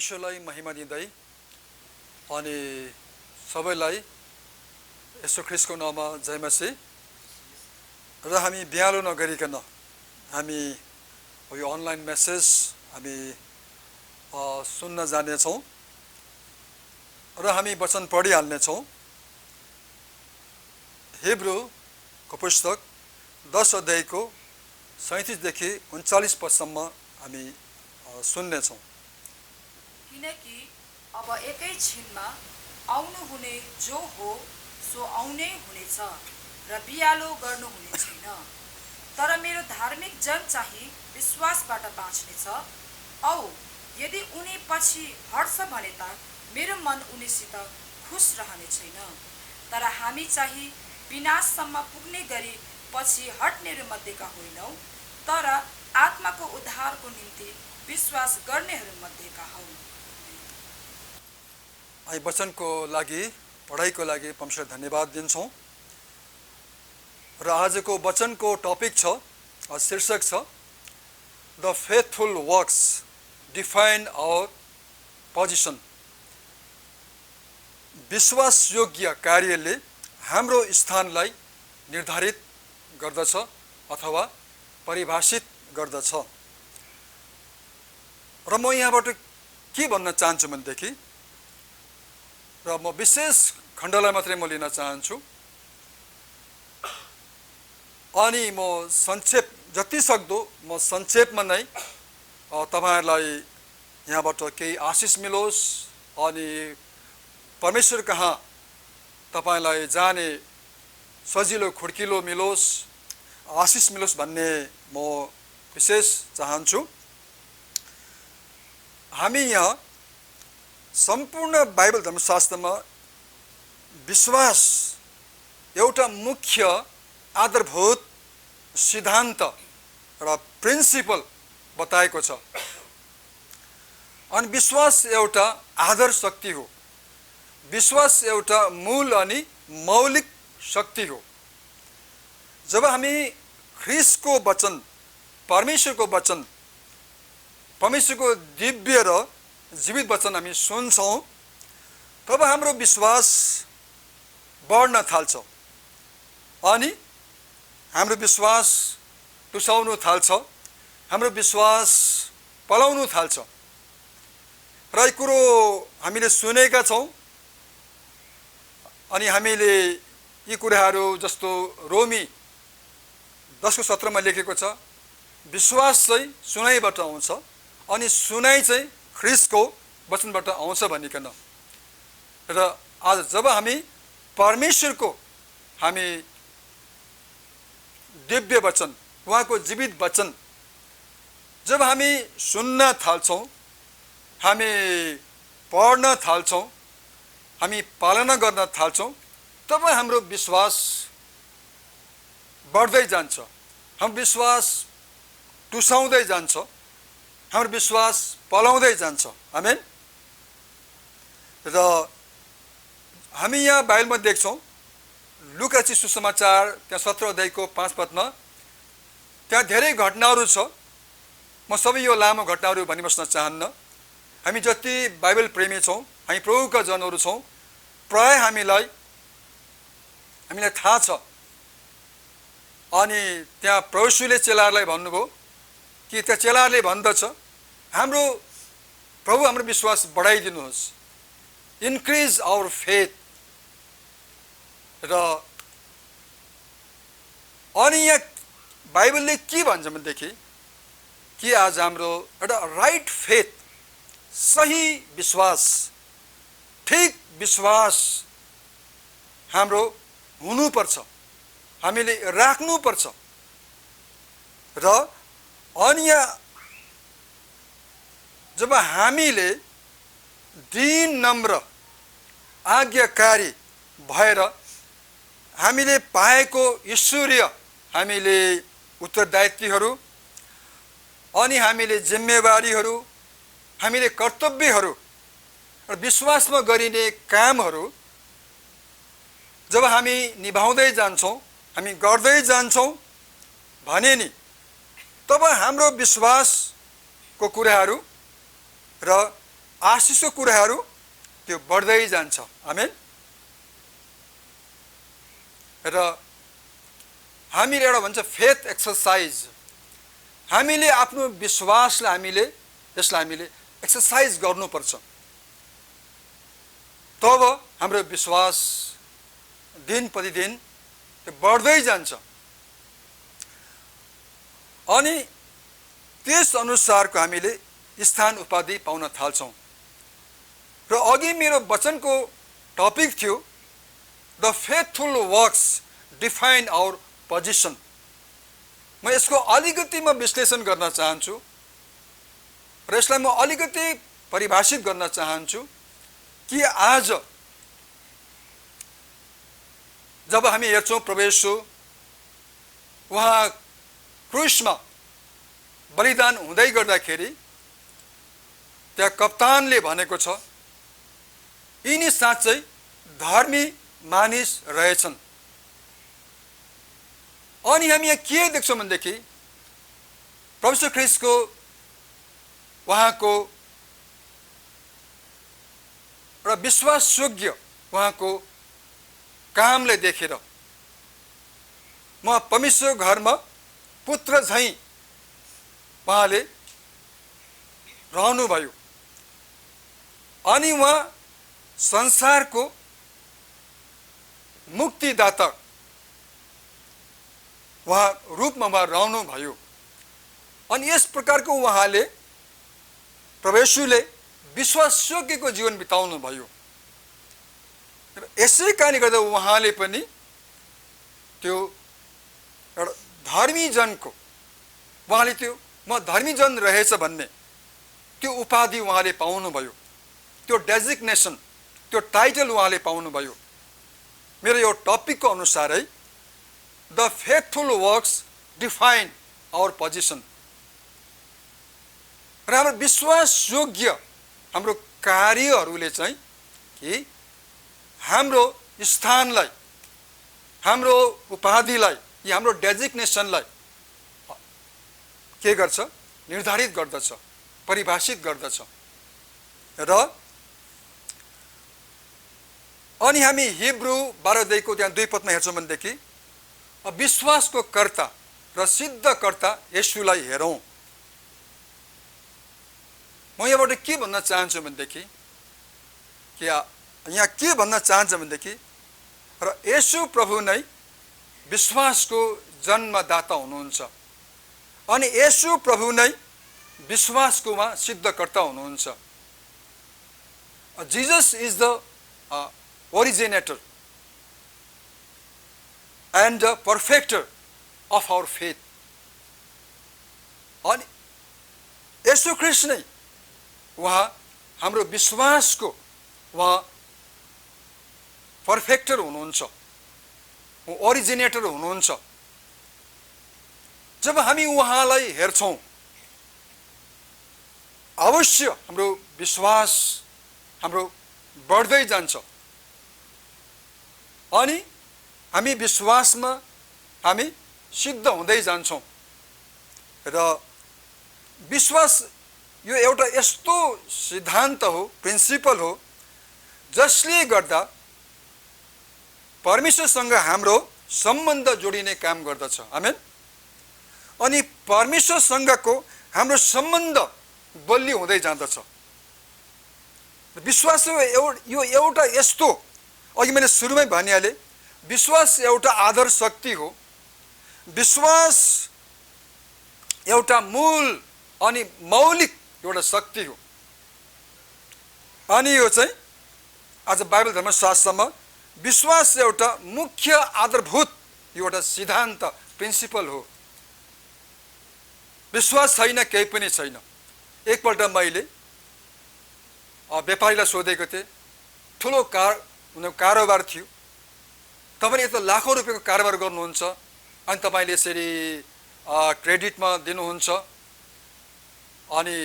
परमेश्वरलाई महिमा दिँदै अनि सबैलाई येशू ख्रीष्टको नाममा जय मसीह। र हामी बिहालो नगरिकन हामी यो अनलाइन मेसेज हामी सुन्न जानेछौँ र हामी वचन पढिहाल्नेछौँ। हिब्रूको पुस्तक 10 अध्यायको 37 देखि 39 पदसम्म हामी सुन्नेछौँ। किनकि अब एकै छिनमा आउनु हुने जो हो सो आउनै हुनेछ र बिहालो गर्नु हुने छैन। तर मेरो धार्मिक जन चाहिँ विश्वासबाट बाँच्नेछ। औ यदि उनी पछि हट्छ भने त मेरो मन उनीसित खुस रहने छैन। तर हामी चाहिँ विनाशसम्म पुग्ने गरी पछि हट्नेहरू मध्येका होइनौँ, तर आत्माको उद्धारको निम्ति विश्वास गर्नेहरू मध्येका हौ। हामी वचनको लागि पढाइको लागि परमेश्वर धन्यवाद दिन्छौँ। र आजको वचनको टपिक छ, शीर्षक छ the faithful works define our position. विश्वासयोग्य कार्यले हाम्रो स्थानलाई निर्धारित गर्दछ अथवा परिभाषित गर्दछ। र म यहाँबाट के भन्न चाहन्छु भनेदेखि, र म विशेष खण्डलाई मात्रै म लिन चाहन्छु अनि म संक्षेप जति सक्दो म संक्षेपमा नै तपाईहरुलाई यहाँबाट केही आशिष मिलोस् अनि परमेश्वर कहाँ तपाईलाई जाने सजिलो खुड्किलो मिलोस्, आशिष मिलोस् भन्ने म विशेष चाहन्छु। हामी यहाँ सम्पूर्ण बाइबल धर्मशास्त्रमा विश्वास एउटा मुख्य आधारभूत सिद्धान्त र प्रिन्सिपल बताएको छ। अनि विश्वास एउटा आधार शक्ति हो। विश्वास एउटा मूल अनि मौलिक शक्ति हो। जब हामी ख्रीष्टको वचन, परमेश्वरको वचन, परमेश्वरको दिव्य र जीवित वचन हामी सुन्छौँ, तब हाम्रो विश्वास बढ्न थाल्छ अनि हाम्रो विश्वास टुसाउनु थाल्छ, हाम्रो विश्वास पलाउनु थाल्छ। र यो कुरो हामीले सुनेका छौँ अनि हामीले यी कुराहरू जस्तो रोमी 10:17 मा लेखेको छ, विश्वास चाहिँ सुनाइबाट आउँछ अनि सुनाइ चाहिँ ख्रीष्टको वचनबाट आउँछ भनिकन। र आज जब हामी परमेश्वरको हामी दिव्य वचन, उहाँको जीवित वचन जब हामी सुन्न थाल्छौँ, हामी पढ्न थाल्छौँ, हामी पालना गर्न थाल्छौँ, तब हाम्रो विश्वास बढ्दै जान्छ, हाम्रो विश्वास टुसाउँदै जान्छ, हाम्रो विश्वास पलाउँदै जान्छ। आमेन। र हामी यहाँ बाइबलमा देख्छौँ, लुका रचित सुसमाचार त्यहाँ 17 अध्यायको 5 पदमा त्यहाँ धेरै घटनाहरू छ। म सबै यो लामो घटनाहरू भनिबस्न चाहन्न। हामी जति बाइबल प्रेमी छौँ, हामी प्रभुका जनहरू छौँ, प्राय हामीलाई थाहा छ। अनि त्यहाँ प्रभुले चेलाहरूलाई भन्नुभयो कि त्यहाँ चेलाहरूले भन्दछ, हाम्रो प्रभु हाम्रो विश्वास बढाइदिनुहोस्, इन्क्रिज आवर फेथ। र अनि यहाँ बाइबलले के भन्छ भनेदेखि कि आज हाम्रो एउटा राइट फेथ, सही विश्वास, ठीक विश्वास हाम्रो हुनुपर्छ, हामीले राख्नुपर्छ। र अनि यहाँ जब हामीले दीन नम्र आज्ञाकारी भएर हामीले पाएको ईश्वरीय हामीले उत्तरदायित्वहरू अनि हामीले जिम्मेवारीहरू, हामीले कर्तव्यहरू र विश्वासमा गरिने कामहरू जब हामी निभाउँदै जान्छौँ, हामी गर्दै जान्छौँ भने नि तब हाम्रो विश्वासको कुराहरू र आशिषको कुराहरू त्यो बढ्दै जान्छ। आमेन। र हामीले एउटा भन्छ फेथ एक्सरसाइज, हामीले आफ्नो विश्वासलाई हामीले एक्सरसाइज गर्नुपर्छ, तब हाम्रो विश्वास दिन प्रतिदिन बढ्दै जान्छ। अनि त्यस अनुसारको हामीले स्थान उपाधि पाउन थाल्छौँ। र अघि मेरो वचनको टपिक थियो the faithful works define our position. म यसको अलिकति विश्लेषण गर्न चाहन्छु र यसलाई म अलिकति परिभाषित गर्न चाहन्छु कि आज जब हामी हेर्छौँ प्रभु येशू उहाँ क्रुसमा बलिदान हुँदै गर्दाखेरि त्यहाँ कप्तानले भनेको छ यिनी साँच्चै धर्मी मानिस रहेछन्। अनि हामी यहाँ के देख्छौँ भनेदेखि प्रभु यीशु ख्रीष्टको उहाँको र विश्वासयोग्य उहाँको कामले देखेर म परमेश्वर घरमा पुत्र झैं उहाँले रहनुभयो। अनि उहाँ संसारको मुक्तिदाता उहाँ रूपमा उहाँ रहनुभयो। अनि यस प्रकारको उहाँले प्रभु येशूले विश्वासयोग्यको जीवन बिताउनु भयो। यसै कारणले गर्दा उहाँले पनि त्यो एउटा धर्मी जनको उहाँले त्यो म धर्मी जन रहेछ भन्ने त्यो उपाधि उहाँले पाउनुभयो, त्यो डेजिग्नेसन, त्यो टाइटल उहाँले पाउनुभयो। मेरो यो टपिकको अनुसारै the faithful works define our position. र हाम्रो विश्वासयोग्य हाम्रो कार्यहरूले चाहिँ कि हाम्रो स्थानलाई, हाम्रो उपाधिलाई, या हाम्रो डेजिग्नेसनलाई के गर्छ? निर्धारित गर्दछ, परिभाषित गर्दछ। र अनि हामी हिब्रू 12 त्यहाँ 2 पदमा हेर्छौँ भनेदेखि विश्वासको कर्ता र सिद्धकर्ता येशूलाई हेरौँ। म यहाँबाट के भन्न चाहन्छु भनेदेखि कि यहाँ के भन्न चाहन्छ भनेदेखि र येशू प्रभु नै विश्वासको जन्मदाता हुनुहुन्छ अनि येशू प्रभु नै विश्वासको उहाँ सिद्धकर्ता हुनुहुन्छ। Jesus is the originator and the perfecter of our faith। अनि येशू ख्रीष्ट नै उहाँ हाम्रो विश्वासको उहाँ पर्फेक्टर हुनुहुन्छ, ओरिजिनेटर हुनुहुन्छ। जब हामी उहाँलाई हेर्छौँ अवश्य हाम्रो विश्वास हाम्रो बढ्दै जान्छ अनि हामी विश्वासमा हामी सिद्ध हुँदै जान्छौँ। र विश्वास यो एउटा यस्तो सिद्धान्त हो, प्रिन्सिपल हो, जसले गर्दा परमेश्वरसँग हाम्रो सम्बन्ध जोडिने काम गर्दछ। आमेन। अनि परमेश्वरसँगको हाम्रो सम्बन्ध बलियो हुँदै जाँदछ। विश्वास यो एउटा यस्तो, अघि मैले सुरुमै भनिहालेँ, विश्वास एउटा आधार शक्ति हो। विश्वास एउटा मूल अनि मौलिक एउटा शक्ति हो। अनि यो चाहिँ आज बाइबल धर्मशास्त्रमा विश्वास एउटा मुख्य आधारभूत एउटा सिद्धान्त, प्रिन्सिपल हो। विश्वास छैन केही पनि छैन। एकपल्ट मैले व्यापारीलाई सोधेको थिएँ, ठुलो कारोबार थियो, तपाईँले यत्रो लाखौँ रुपियाँको कारोबार गर्नुहुन्छ अनि तपाईँले यसरी क्रेडिटमा दिनुहुन्छ अनि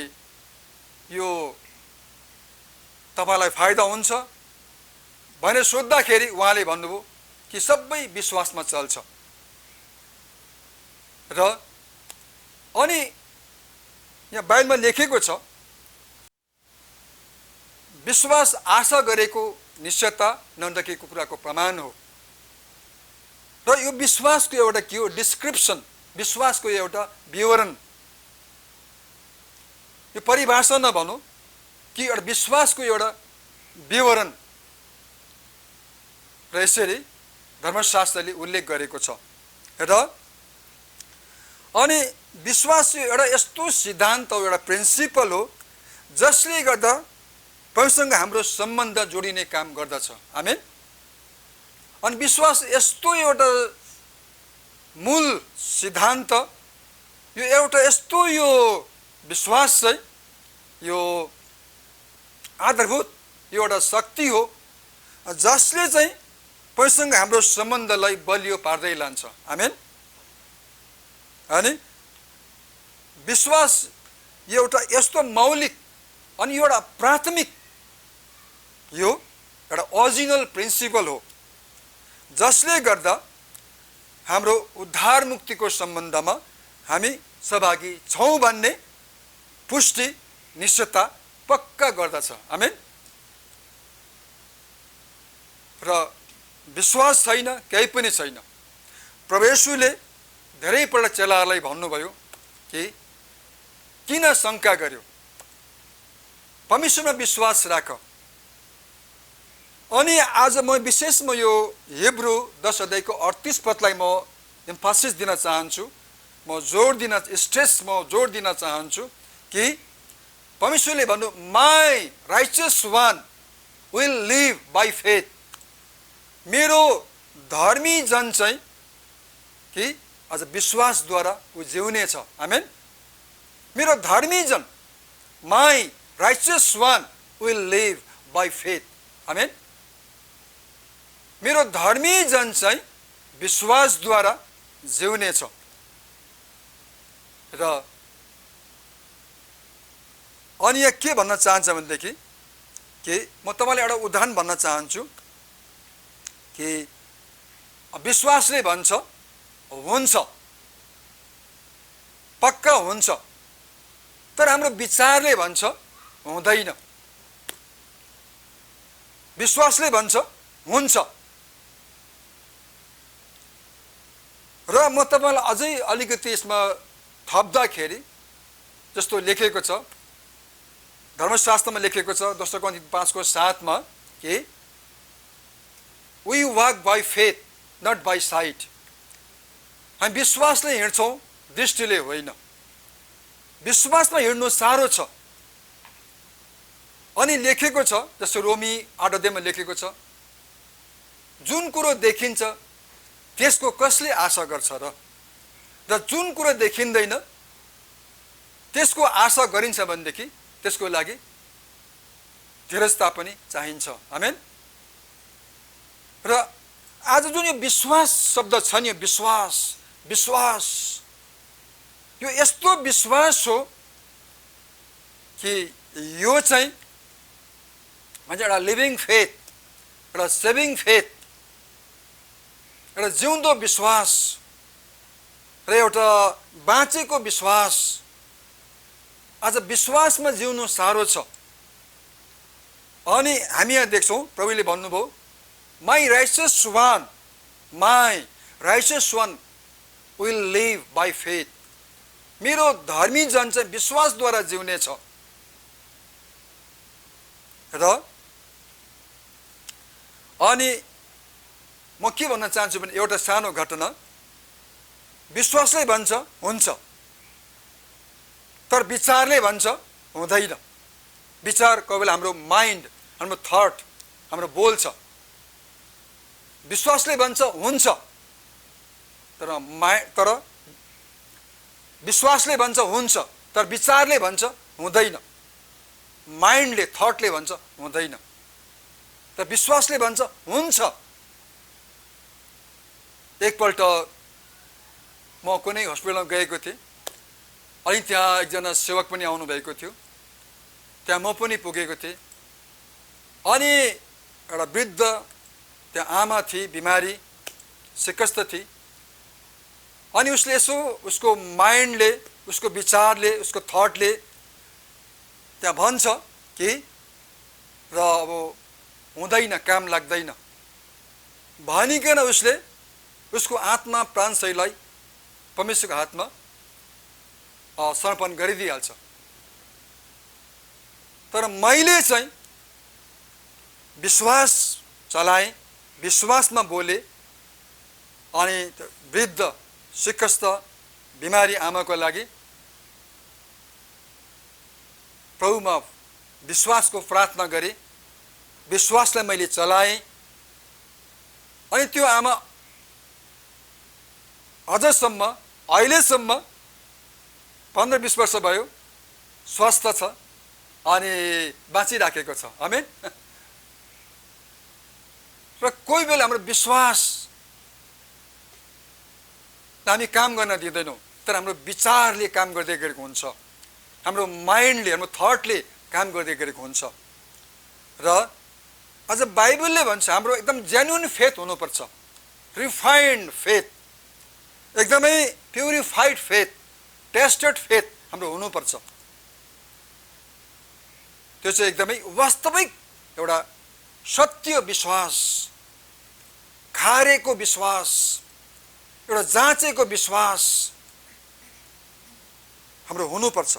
यो तपाईँलाई फाइदा हुन्छ भनेर सोद्धाखेरि उहाँले भन्नुभयो कि सबै विश्वासमा चल्छ। र अनि यहाँ बाइबलमा लेखेको छ विश्वास आशा गरेको निश्चयता नदेखिएको कुराको प्रमाण हो। र यो विश्वासको एउटा के हो? डिस्क्रिप्सन, विश्वासको एउटा विवरण, यो परिभाषा नभनौँ कि एउटा विश्वासको एउटा विवरण। र यसरी धर्मशास्त्रले उल्लेख गरेको छ। र अनि विश्वास एउटा यस्तो सिद्धान्त हो, एउटा प्रिन्सिपल हो जसले गर्दा परमेश्वरसँग हाम्रो सम्बन्ध जोडिने काम गर्दछ। आमेन। अनि विश्वास यस्तो एउटा मूल सिद्धान्त, यो एउटा यस्तो यो विश्वास चाहिँ यो आधारभूत एउटा शक्ति हो जसले चाहिँ परमेश्वरसँग हाम्रो सम्बन्धलाई बलियो पार्दै लान्छ। आमेन। अनि विश्वास एउटा यस्तो मौलिक अनि एउटा प्राथमिक, यो एउटा ओरिजिनल प्रिन्सिपल हो जसले गर्दा हाम्रो उद्धार मुक्तिको सम्बन्धमा हामी सहभागी छौँ भन्ने पुष्टि निश्चयता पक्का गर्दछ। आमेन। र विश्वास छैन केही पनि छैन। प्रभु येशूले धेरैपल्ट चेलाहरूलाई भन्नुभयो कि किन शङ्का गर्यो, परमेश्वरमा विश्वास राख। अनि आज म विशेषमा यो हिब्रू 10 अध्यायको 38 पदलाई म एम्फासिस दिन चाहन्छु, म जोड दिन चाहन्छु कि परमेश्वरले भन्नु, my righteous one will live by faith. मेरो धर्मी जन चाहिँ कि आज विश्वासद्वारा ऊ जिउने छ। आमेन। मेरो धर्मी जन, my righteous one will live by faith. Amen. मेरो धर्मी जन चाहिँ विश्वासद्वारा जिउने छ। र अनि यहाँ के भन्न चाहन्छ भनेदेखि कि म तपाईँलाई एउटा उदाहरण भन्न चाहन्छु कि विश्वासले भन्छ हुन्छ, पक्का हुन्छ, तर हाम्रो विचारले भन्छ हुँदैन। विश्वासले भन्छ हुन्छ। र म तपाईँलाई अझै अलिकति यसमा थप्दाखेरि जस्तो लेखेको छ, धर्मशास्त्रमा लेखेको छ 2 कोरिन्थियस 5:7 मा कि we walk by faith not by sight. हामी विश्वासले हिँड्छौँ, दृष्टिले होइन। विश्वासमा हिँड्नु साह्रो छ। अनि लेखेको छ जस्तो रोमी 8 अध्यायमा लेखेको छ, जुन कुरो देखिन्छ त्यसको कसले आशा गर्छ र जुन कुरो देखिँदैन त्यसको आशा गरिन्छ भनेदेखि त्यसको लागि धीरजता पनि चाहिन्छ। आमेन। र आज जुन यो विश्वास शब्द छ नि, विश्वास यो यस्तो विश्वास हो कि यो चाहिँ एउटा लिभिङ फेथ, एउटा सेभिङ फेथ, एउटा जिउँदो विश्वास र एउटा बाँचेको विश्वास। आज विश्वासमा जिउनु साह्रो छ। अनि हामी यहाँ देख्छौँ प्रभुले भन्नुभयो, my righteous one will live by faith. मेरो धर्मी जन चाहिँ विश्वासद्वारा जिउने छ। र अनि म के भन्न चाहन्छु भने एउटा सानो घटना, विश्वासले भन्छ हुन्छ, तर विचारले भन्छ हुँदैन। विचार कोही बेला हाम्रो माइन्ड, हाम्रो थट, हाम्रो बोल छ। विश्वासले भन्छ हुन्छ, तर विश्वासले भन्छ हुन्छ, तर विचारले भन्छ हुँदैन। माइन्डले, थटले भन्छ हुँदैन, तर विश्वासले भन्छ हुन्छ। एकपल्ट म कुनै हस्पिटलमा गएको थिएँ, अनि त्यहाँ एकजना सेवक पनि आउनु भएको थियो, त्यहाँ म पनि पुगेको थिएँ। अनि एउटा वृद्ध त्यहाँ आमा थिए, बिमारी सिकस्त थिए। अनि उसले यसो उसको माइन्डले, उसको विचारले, उसको थटले त्यहाँ भन्छ कि र अब हुँदैन, काम लाग्दैन भनिकन उसले उसको आत्मा प्राण शरीरलाई परमेश्वरको हातमा समर्पण गरिदिइहाल्छ। तर मैले चाहिँ विश्वास चलाएँ, विश्वासमा बोले, अनि वृद्ध सिकस्त बिमारी आमाको लागि प्रभुमा विश्वासको प्रार्थना गरेँ, विश्वासलाई मैले चलाएँ, अनि त्यो आमा अझसम्म अहिलेसम्म 15-20 वर्ष भयो स्वस्थ छ अनि बाँचिराखेको छ। आमेन। र कोही बेला हाम्रो विश्वास हामी काम गर्न दिँदैनौँ, तर हाम्रो विचारले काम गर्दै गरेको हुन्छ, हाम्रो माइन्डले, हाम्रो थटले काम गर्दै गरेको हुन्छ। र अझ बाइबलले भन्छ हाम्रो एकदम जेन्युन फेथ हुनुपर्छ, रिफाइन्ड फेथ, एकदमै प्युरिफाइड फेथ, टेस्टेड फेथ हाम्रो हुनुपर्छ। त्यो चाहिँ एकदमै वास्तविक एउटा सत्य विश्वास, खारेको विश्वास, एउटा जाँचेको विश्वास हाम्रो हुनुपर्छ।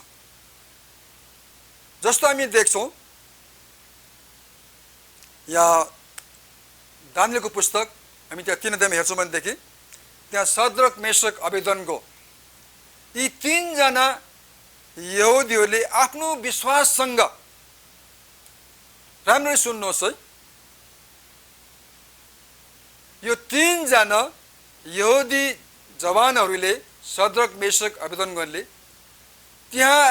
जस्तो हामी देख्छौँ यहाँ दानियलको पुस्तक, हामी त्यहाँ 3 अध्यायमा हेर्छौँ भनेदेखि त्यहाँ सद्रक मेशक अबेदनको यी 3 जना यहुदीहरूले आफ्नो विश्वाससँग, राम्ररी सुन्नुहोस् है, यो 3 जना यहुदी जवानहरूले सद्रक मेशक अबेदनगोले त्यहाँ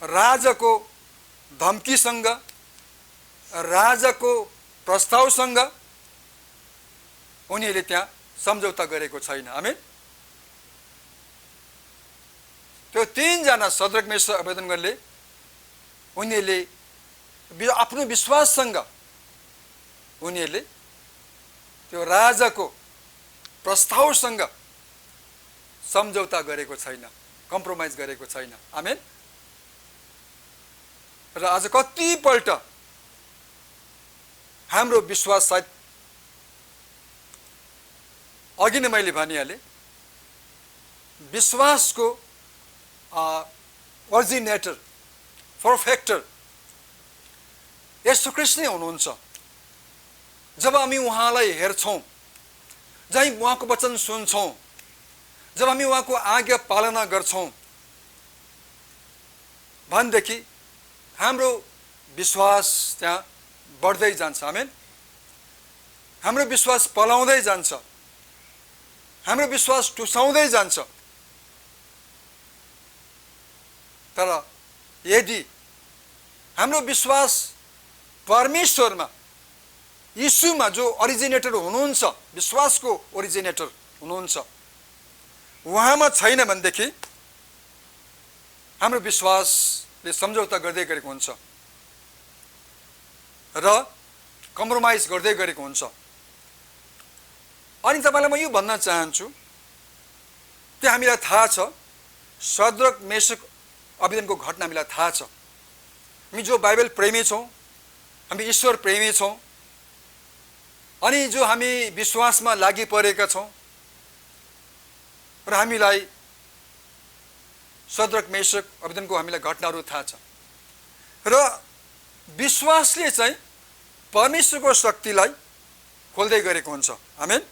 राजाको धम्कीसँग, राजाको प्रस्तावसँग उनीहरूले त्यहाँ सम्झौता गरेको छैन। आमेन। त्यो 3 जना सद्रक मेशक अबेदनगोले उनीहरूले आफ्नो विश्वाससँग उनीहरूले त्यो राजाको प्रस्तावसँग सम्झौता गरेको छैन, कम्प्रोमाइज गरेको छैन। आमेन। र आज कतिपल्ट हाम्रो विश्वास, सायद अघि नै मैले भनिहालेँ, विश्वासको ओरिजिनेटर, परफेक्टर येशू ख्रीष्ट नै हुनुहुन्छ। जब हामी उहाँलाई हेर्छौँ, जब हामी उहाँको वचन सुन्छौँ, जब हामी उहाँको आज्ञा पालना गर्छौँ भनेदेखि हाम्रो विश्वास त्यहाँ बढ्दै जान्छ। आमेन। हाम्रो विश्वास पलाउँदै जान्छ, हाम्रो विश्वास टुसाउँदै जान्छ। तर यदि हाम्रो विश्वास परमेश्वरमा, यीशुमा जो ओरिजिनेटर हुनुहुन्छ, विश्वासको ओरिजिनेटर हुनुहुन्छ, उहाँमा छैन भनेदेखि हाम्रो विश्वासले सम्झौता गर्दै गरेको हुन्छ र कम्प्रोमाइज गर्दै गरेको हुन्छ। अनि तपाईँलाई म यो भन्न चाहन्छु, त्यो हामीलाई थाहा छ, सद्रक मेशक अबेदनको घटना हामीलाई थाहा छ। हामी जो बाइबल प्रेमी छौँ, हामी ईश्वर प्रेमी छौँ, अनि जो हामी विश्वासमा लागि परेका छौँ र हामीलाई सद्रक मेशक अबेदनको हामीलाई घटनाहरू थाहा छ। र विश्वासले चाहिँ परमेश्वरको शक्तिलाई खोल्दै गरेको हुन्छ। आमेन।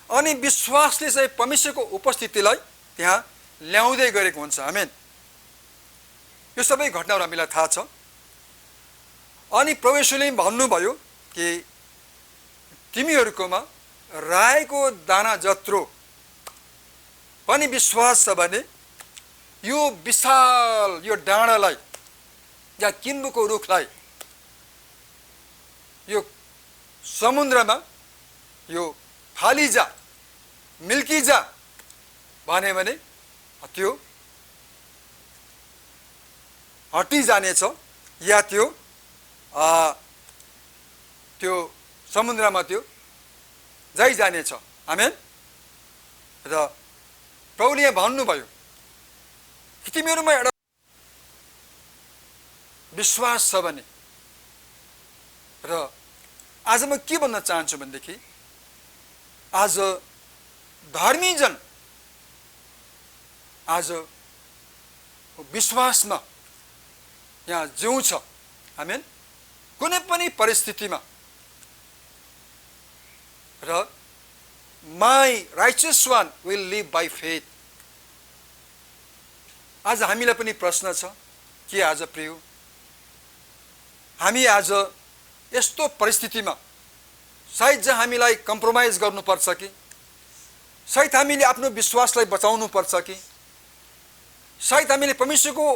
अनि विश्वासले चाहिँ परमेश्वरको उपस्थितिलाई त्यहाँ ल्याउँदै गरेको हुन्छ। आमेन। यो सबै घटनाहरू हामीलाई थाहा छ। अनि प्रभु येशूले भन्नुभयो कि तिमीहरूकोमा राईको दाना जत्रो पनि विश्वास छ भने यो विशाल यो डाँडालाई या किम्बुको रुखलाई यो समुद्रमा यो फालिजा, मिल्किजा भने त्यो हटिजानेछ या त्यो समुद्रमा त्यो जाइजानेछ। आमेन। र प्रभुले यहाँ भन्नुभयो कि तिमीहरूमा एउटा विश्वास छ भने, र आज म के भन्न चाहन्छु भनेदेखि आज धर्मी जन आज विश्वासमा यहाँ जिउँछ। आमेन। कुनै पनि परिस्थितिमा र my righteous one will live by faith. आज हामीलाई पनि प्रश्न छ कि आज प्रिय हामी आज यस्तो परिस्थितिमा सायद जहाँ हामीलाई कम्प्रोमाइज गर्नुपर्छ कि सायद हामीले आफ्नो विश्वासलाई बचाउनु पर्छ कि सायद हामीले परमेश्वरको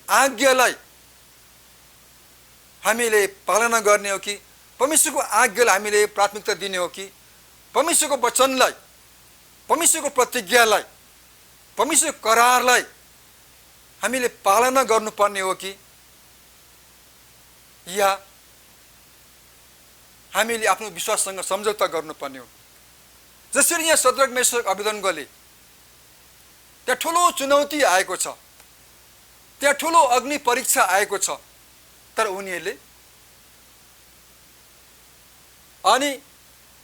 आज्ञालाई हामीले पालना गर्ने हो कि परमेश्वरको आज्ञालाई हामीले प्राथमिकता दिने हो कि परमेश्वरको वचनलाई, परमेश्वरको प्रतिज्ञालाई, परमेश्वरको करारलाई हामीले पालना गर्नुपर्ने हो कि या हामीले आफ्नो विश्वाससँग सम्झौता गर्नुपर्ने हो। जसरी यहाँ शद्रक मेशक अबेदनगोले त्यहाँ ठुलो चुनौती आएको छ, त्यहाँ ठुलो अग्नि परीक्षा आएको छ, तर उनीहरूले अनि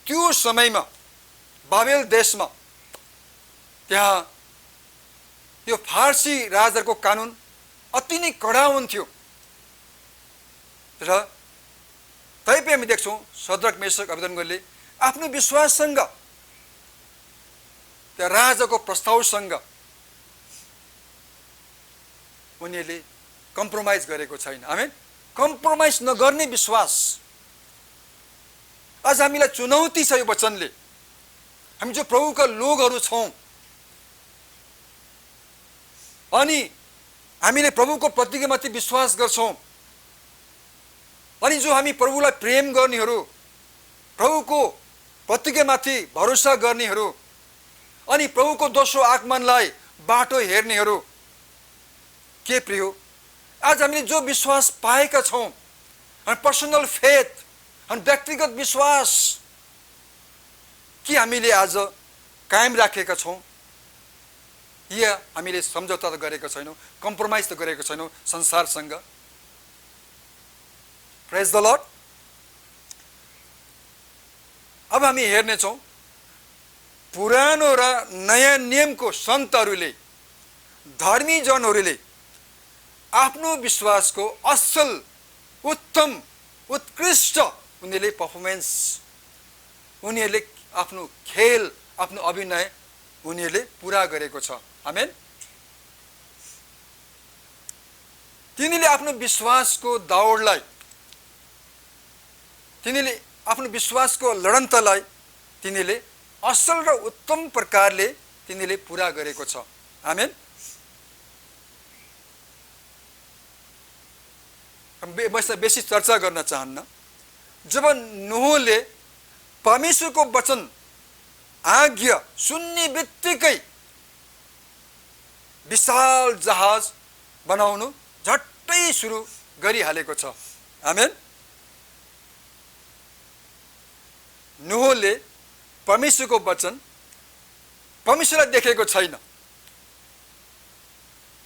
त्यो समयमा बाबेल देशमा त्यहाँ यो फारसी राजाको कानुन अति नै कडा हुन्थ्यो र तैपनि हामी देख्छौँ शद्रक मेशक अबेदनगोले आफ्नो विश्वाससँग त्यहाँ राजाको प्रस्तावसँग उनीहरूले कम्प्रोमाइज गरेको छैन। आमेन। कम्प्रोमाइज नगर्ने विश्वास। आज हामीलाई चुनौती छ यो वचनले। हामी जो प्रभुका लोगहरू छौँ अनि हामीले प्रभुको प्रतिज्ञामाथि विश्वास गर्छौँ अनि जो हामी प्रभुलाई प्रेम गर्नेहरू, प्रभुको प्रतिज्ञामाथि भरोसा गर्नेहरू अनि प्रभुको दोस्रो आगमनलाई बाटो हेर्नेहरू, के प्रिय आज हामीले जो विश्वास पाएका छौँ अनि पर्सनल फेथ अनि व्यक्तिगत विश्वास के हामीले आज कायम राखेका छौँ या हामीले सम्झौता त गरेका छैनौँ, कम्प्रोमाइज त गरेका छैनौँ संसारसँग। प्रेज द लर्ड। अब हामी हेर्नेछौँ पुरानो र नयाँ नियमको सन्तहरूले, धर्मी जनहरूले आफ्नो विश्वासको असल, उत्तम, उत्कृष्ट उनीहरूले पर्फर्मेन्स, उनीहरूले आफ्नो खेल, आफ्नो अभिनय उनीहरूले पुरा गरेको छ। आमेन। तिनीले आफ्नो विश्वासको दौडलाई, तिनीले आफ्नो विश्वासको लडन्तलाई तिनीले असल र उत्तम प्रकारले तिनीले पुरा गरेको छ। आमेन। बेसी चर्चा गर्न चाहन्न। जब नूहले परमेश्वरको वचन आज्ञा सुन्ने बित्तिकै विशाल जहाज बनाउनु झट्टै सुरु गरिहालेको छ। आमेन। नूहले परमेश्वरको वचन परमेश्वरलाई देखेको छैन।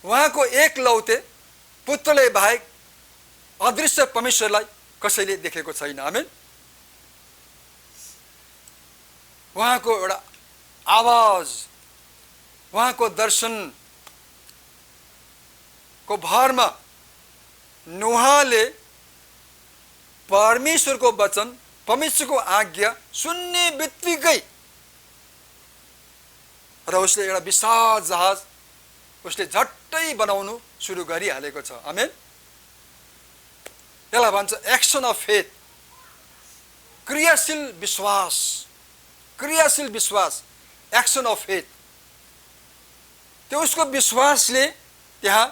उहाँको एकलौते पुत्रले बाहेक अदृश्य परमेश्वरलाई कसैले देखेको छैन। आमेन। उहाँको एउटा आवाज, उहाँको दर्शनको भरमा नूहले परमेश्वरको वचन, परमेश्वरको आज्ञा सुन्ने बित्तिकै र उसले एउटा विशाल जहाज उसले झट्टै बनाउनु सुरु गरिहालेको छ। आमेन। यसलाई भन्छ एक्सन अफ फेथ, क्रियाशील विश्वास, क्रियाशील विश्वास, एक्सन अफ फेथ। त्यो उसको विश्वासले त्यहाँ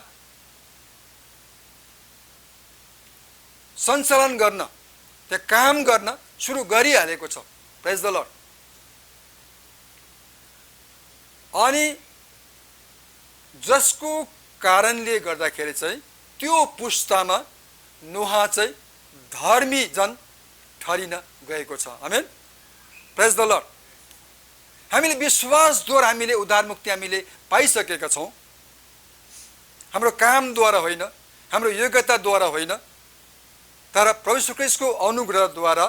सञ्चालन गर्न, त्यहाँ काम गर्न सुरु गरिहालेको छ। Praise the lord. अनि जसको कारणले गर्दाखेरि चाहिँ त्यो पुस्तामा नूह चाहिँ धर्मी जन ठरिन गएको छ। आमेन। प्रेज द लर्ड। हामीले विश्वासद्वारा हामीले उद्धार मुक्ति हामीले पाइसकेका छौँ। हाम्रो कामद्वारा होइन, हाम्रो योग्यताद्वारा होइन, तर प्रभु यीशु ख्रीष्टको अनुग्रहद्वारा,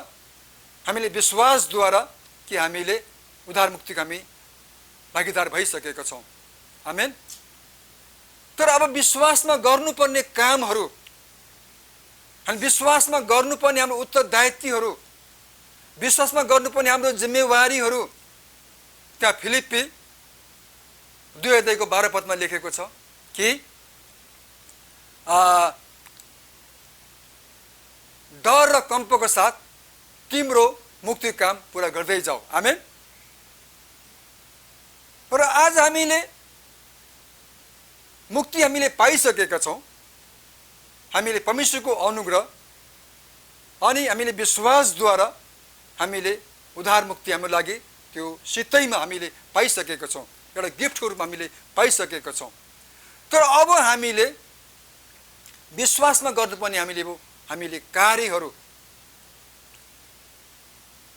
हामीले विश्वासद्वारा कि हामीले उद्धार मुक्तिको हामी भागीदार भइसकेका छौँ। आमेन। तर अब विश्वासमा गर्नुपर्ने कामहरू, हामी विश्वासमा गर्नुपर्ने हाम्रो उत्तरदायित्वहरू, विश्वासमा गर्नुपर्ने हाम्रो जिम्मेवारीहरू त्यहाँ फिलिप्पी 2:12 लेखेको छ कि डर र कम्पको साथ तिम्रो मुक्ति काम पुरा गर्दै जाऊ। आमेन। र आज हामीले मुक्ति हामीले पाइसकेका छौँ। हामीले परमेश्वरको अनुग्रह अनि हामीले विश्वासद्वारा हामीले उद्धार मुक्ति हाम्रो लागि त्यो सित्तैमा हामीले पाइसकेका छौँ, एउटा गिफ्टको रूपमा हामीले पाइसकेका छौँ। तर अब हामीले विश्वासमा गर्नुपर्ने हामीले कार्यहरू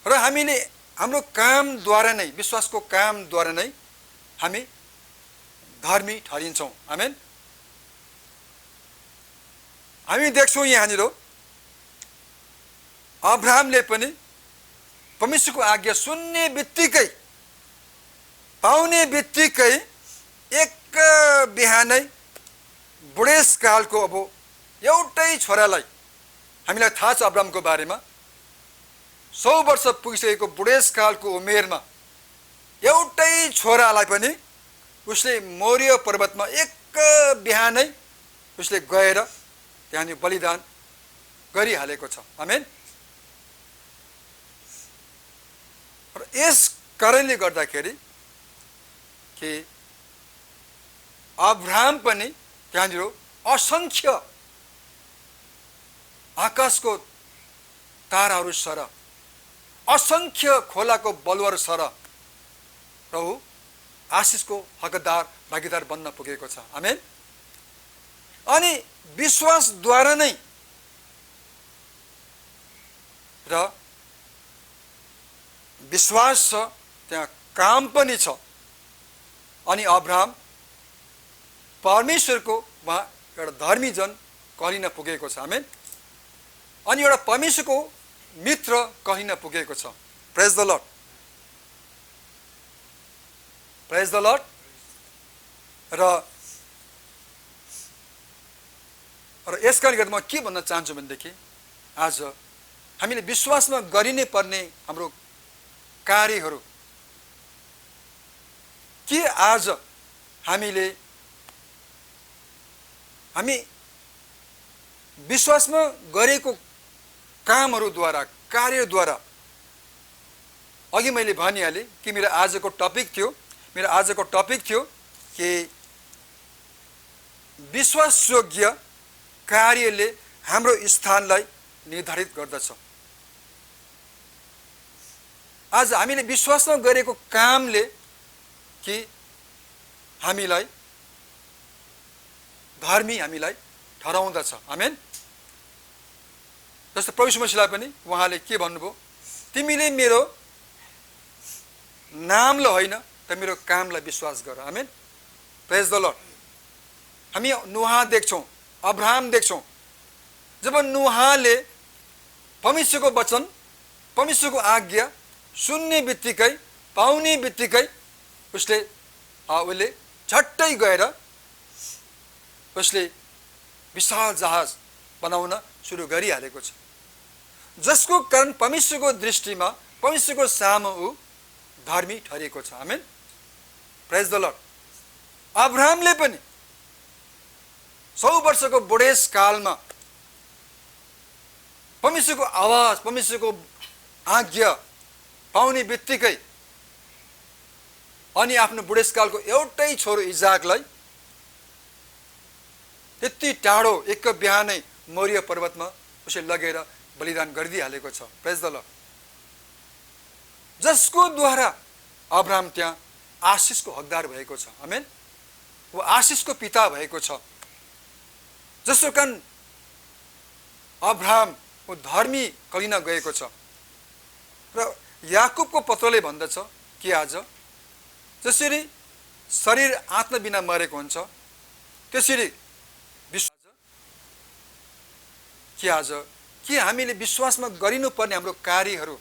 र हामीले हाम्रो कामद्वारा नै, विश्वासको कामद्वारा नै हामी धर्मी ठहरिन्छौँ। आमेन। हामी देख्छौँ यहाँनिर अब्राहमले पनि परमेश्वरको आज्ञा सुन्ने बित्तिकै, पाउने बित्तिकै एक बिहानै बुढेसकालको अब एउटै छोरालाई, हामीलाई थाहा छ अब्राहमको बारेमा, 100 वर्ष पुगिसकेको बुढेसकालको उमेरमा एउटै छोरालाई पनि उसले मोरिया पर्वतमा एक बिहानै उसले गएर त्यहाँनिर बलिदान गरिहालेको छ। आमेन। र यस कारणले गर्दाखेरि कि अब्राहम पनि त्यहाँनिर असङ्ख्य आकाशको ताराहरू सरह, असङ्ख्य खोलाको बलुवाहरू सरह प्रभु आशिषको हकदार भागीदार बन्न पुगेको छ। आमेन। अनि विश्वासद्वारा नै र विश्वास छ, त्यहाँ काम पनि छ। अनि अब्राहम परमेश्वरको उहाँ एउटा धर्मी जन कहिन पुगेको छ। आमेन। अनि एउटा परमेश्वरको मित्र कहिन पुगेको छ। Praise the Lord, praise the Lord. र यस कारणले गर्दा म के भन्न चाहन्छु भनेदेखि आज हामीले विश्वासमा गरिनै पर्ने हाम्रो कार्यहरू के आज हामी विश्वासमा गरेको कामहरूद्वारा, कार्यद्वारा, अघि मैले भनिहालेँ कि मेरो आजको टपिक थियो कि विश्वासयोग्य कार्यले हाम्रो स्थानलाई निर्धारित गर्दछ। आज हामीले विश्वासमा गरेको कामले कि हामीलाई धर्मी हामीलाई ठहराउँदछ। आमेन। जस्तो प्रभु यीशु मसीहलाई पनि उहाँले के भन्नुभयो, तिमीले मेरो नामलाई होइन तर मेरो कामलाई विश्वास गर। आमेन। प्रेज द लर्ड। हामी नोहा देख्छौँ, अब्राहम देख्छौँ। जब नोहाले परमेश्वरको वचन, परमेश्वरको आज्ञा सुन्ने बित्तिकै, पाउने बित्तिकै उसले झट्टै गएर उसले विशाल जहाज बनाउन सुरु गरिहालेको छ, जसको कारण परमेश्वरको दृष्टिमा, परमेश्वरको सामु ऊ धर्मी ठहरिएको छ। आमेन। प्रेज द लर्ड। अब्राहमले पनि 100 वर्षको बुढेसकालमा परमेश्वरको आवाज, परमेश्वरको आज्ञा पाउने बित्तिकै अनि आफ्नो बुढेसकालको एउटै छोरो इजाकलाई त्यति टाढो एक बिहानै मोरिया पर्वतमा उसले लगेर बलिदान गरिदिइहालेको छ। Praise the lord. जसको द्वारा अब्राहम त्यहाँ आशिषको हकदार भएको छ। आमेन। वो आशिषको पिता भएको छ। जसको कारण अब्राहम वो धर्मी कलिन गएको छ। र याकुबको पत्रले भन्दछ कि आज जसरी शरीर आत्मा बिना मरेको हुन्छ त्यसरी विश्वास कि आज के हामीले विश्वासमा गरिनुपर्ने हाम्रो कार्यहरू,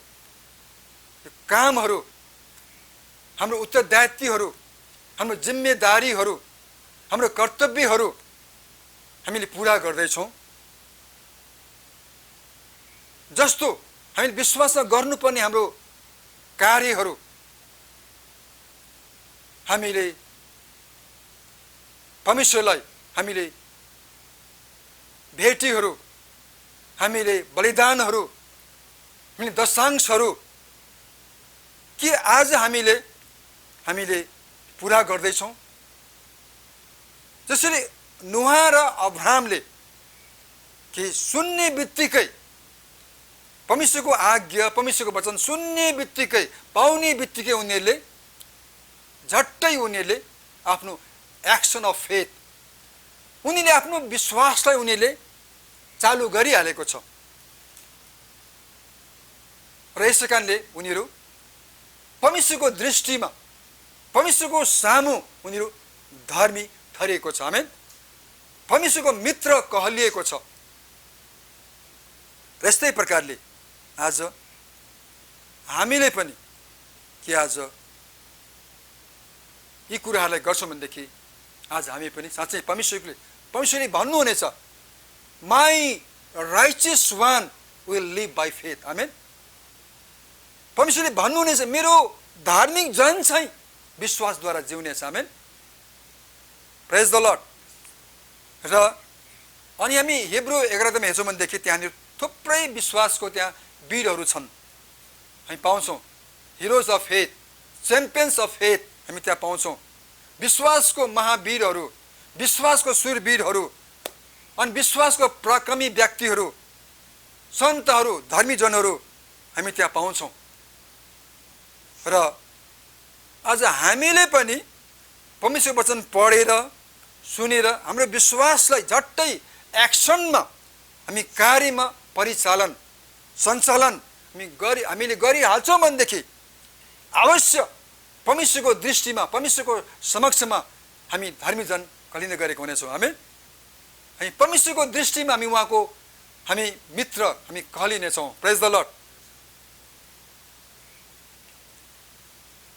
कामहरू, हाम्रो उत्तरदायित्वहरू, हाम्रो जिम्मेदारीहरू, हाम्रो कर्तव्यहरू हामीले पूरा गर्दैछौँ? जस्तो हामीले विश्वासमा गर्नुपर्ने हाम्रो कार्यहरू हामीले परमेश्वरलाई हामीले भेटीहरू, हामीले बलिदानहरू, हामीले दशांशहरू के आज हामीले पूरा गर्दैछौँ? जसरी नोह र अब्राहमले कि सुन्ने बित्तिकै परमेश्वरको आज्ञा, परमेश्वरको वचन सुन्ने बित्तिकै, पाउने बित्तिकै उनीहरूले झट्टै आफ्नो एक्सन अफ फेथ, उनीहरूले आफ्नो विश्वासलाई उनीहरूले चालु गरिहालेको छ र यसै कारणले उनीहरू परमेश्वरको दृष्टिमा, परमेश्वरको सामु उनीहरू धर्मी ठहरिएको छ। आमेन। परमेश्वरको मित्र कहलिएको छ। यस्तै प्रकारले आज हामीले पनि के आज यी कुराहरूलाई गर्छौँ भनेदेखि आज हामी पनि साँच्चै परमेश्वरले भन्नुहुनेछ, my righteous one will live by faith. Amen. परमेश्वरले भन्नुहुनेछ, मेरो धार्मिक जन चाहिँ विश्वासद्वारा जिउनेछ। आमेन। प्रेज द लर्ड। र अनि हामी हिब्रू 11 हेर्छौँ भनेदेखि त्यहाँनिर थुप्रै विश्वासको त्यहाँ वीरहरू छन्। हामी पाउँछौँ heroes of faith, champions of faith हामी त्यहाँ पाउँछौँ। विश्वासको महावीरहरू, विश्वासको सुरवीरहरू, अनि विश्वासको पराक्रमी व्यक्तिहरू, सन्तहरू, धर्मीजनहरू हामी त्यहाँ पाउँछौँ। र आज हामीले पनि परमेश्वर वचन पढेर सुनेर हाम्रो विश्वासलाई झट्टै एक्सनमा, हामी कार्यमा परिचालन सञ्चालन हामीले गरिहाल्छौँ भनेदेखि अवश्य परमेश्वरको दृष्टिमा, परमेश्वरको समक्षमा हामी धर्मीजन कलिँदै गरेको हुनेछौँ। हामी परमेश्वरको दृष्टिमा हामी मित्र हामी कहलिनेछौँ। प्रेज द लर्ड।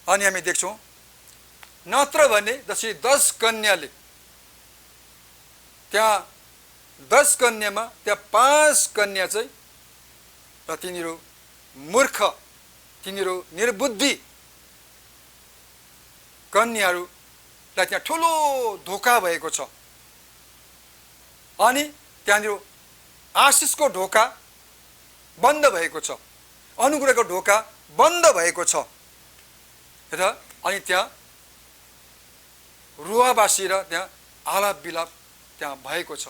अनि हामी देख्छौँ नत्र भने जसरी 10 कन्याले त्यहाँ 10 कन्यामा त्यहाँ 5 कन्या चाहिँ र तिनीहरू मूर्ख, तिनीहरू निर्बुद्धि कन्याहरूलाई त्यहाँ ठुलो धोका भएको छ। अनि त्यहाँनिर आशिषको ढोका बन्द भएको छ, अनुग्रहको ढोका बन्द भएको छ र अनि त्यहाँ रुवाबासी र त्यहाँ आलाप बिलाप त्यहाँ भएको छ।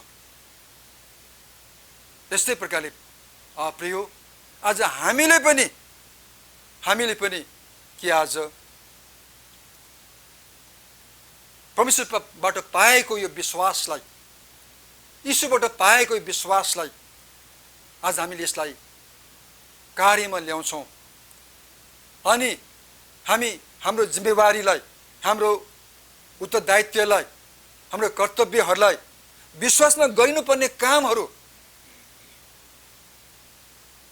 त्यस्तै प्रकारले प्रियो आज हामीले पनि कि आज परमेश्वरबाट पाएको यो विश्वासलाई, यीशुबाट पाएको यो विश्वासलाई आज हामीले यसलाई कार्यमा ल्याउँछौँ। अनि हामी हाम्रो जिम्मेवारीलाई, हाम्रो उत्तरदायित्वलाई, हाम्रो कर्तव्यहरूलाई, विश्वासमा गरिनुपर्ने कामहरू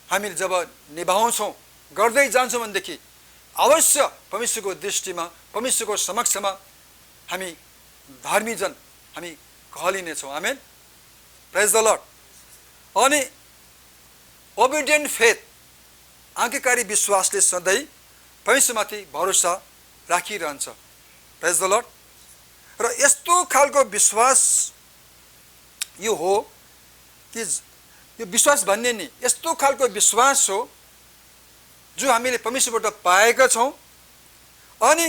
हामीले जब निभाउँछौँ, गर्दै जान्छौँ भनेदेखि अवश्य परमेश्वरको दृष्टिमा, परमेश्वरको समक्षमा हामी धर्मीजन हामी कहलिनेछौँ। आमेन। प्रेज द लर्ड। अनि ओबिडियन्ट फेथ, आज्ञाकारी विश्वासले सधैँ परमेश्वरमाथि भरोसा राखिरहन्छ। प्रेज द लर्ड। र यस्तो खालको विश्वास यो हो कि यो विश्वास भन्ने नि यस्तो खालको विश्वास हो जो हामीले परमेश्वरबाट पाएका छौँ अनि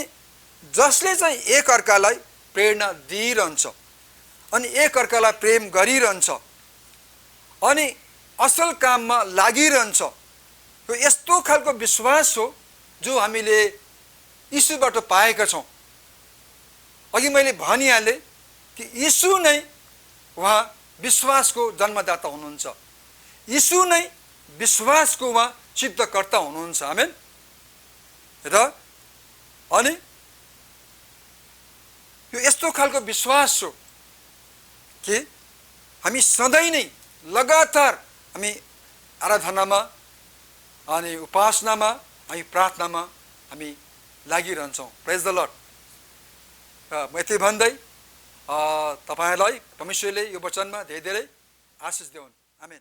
जसले चाहिँ एक अर्कालाई प्रेरणा दिइरहन्छ अनि एक अर्कालाई प्रेम गरिरहन्छ अनि असल काममा लागिरहन्छ। यो यस्तो खालको विश्वास हो जो हामीले यीशुबाट पाएका छौँ। अघि मैले भनिहालेँ कि यीशु नै उहाँ विश्वासको जन्मदाता हुनुहुन्छ, यीशु नै विश्वासको उहाँ सिद्धकर्ता हुनुहुन्छ। आमेन। र अनि यो यस्तो खालको विश्वास हो कि हामी सधैँ नै लगातार हामी आराधनामा अनि उपासनामा हामी प्रार्थनामा हामी लागिरहन्छौँ। प्रेज द लर्ड। र म यति भन्दै तपाईहरूलाई परमेश्वरले यो वचनमा धेरै धेरै आशिष देऊन्। आमेन।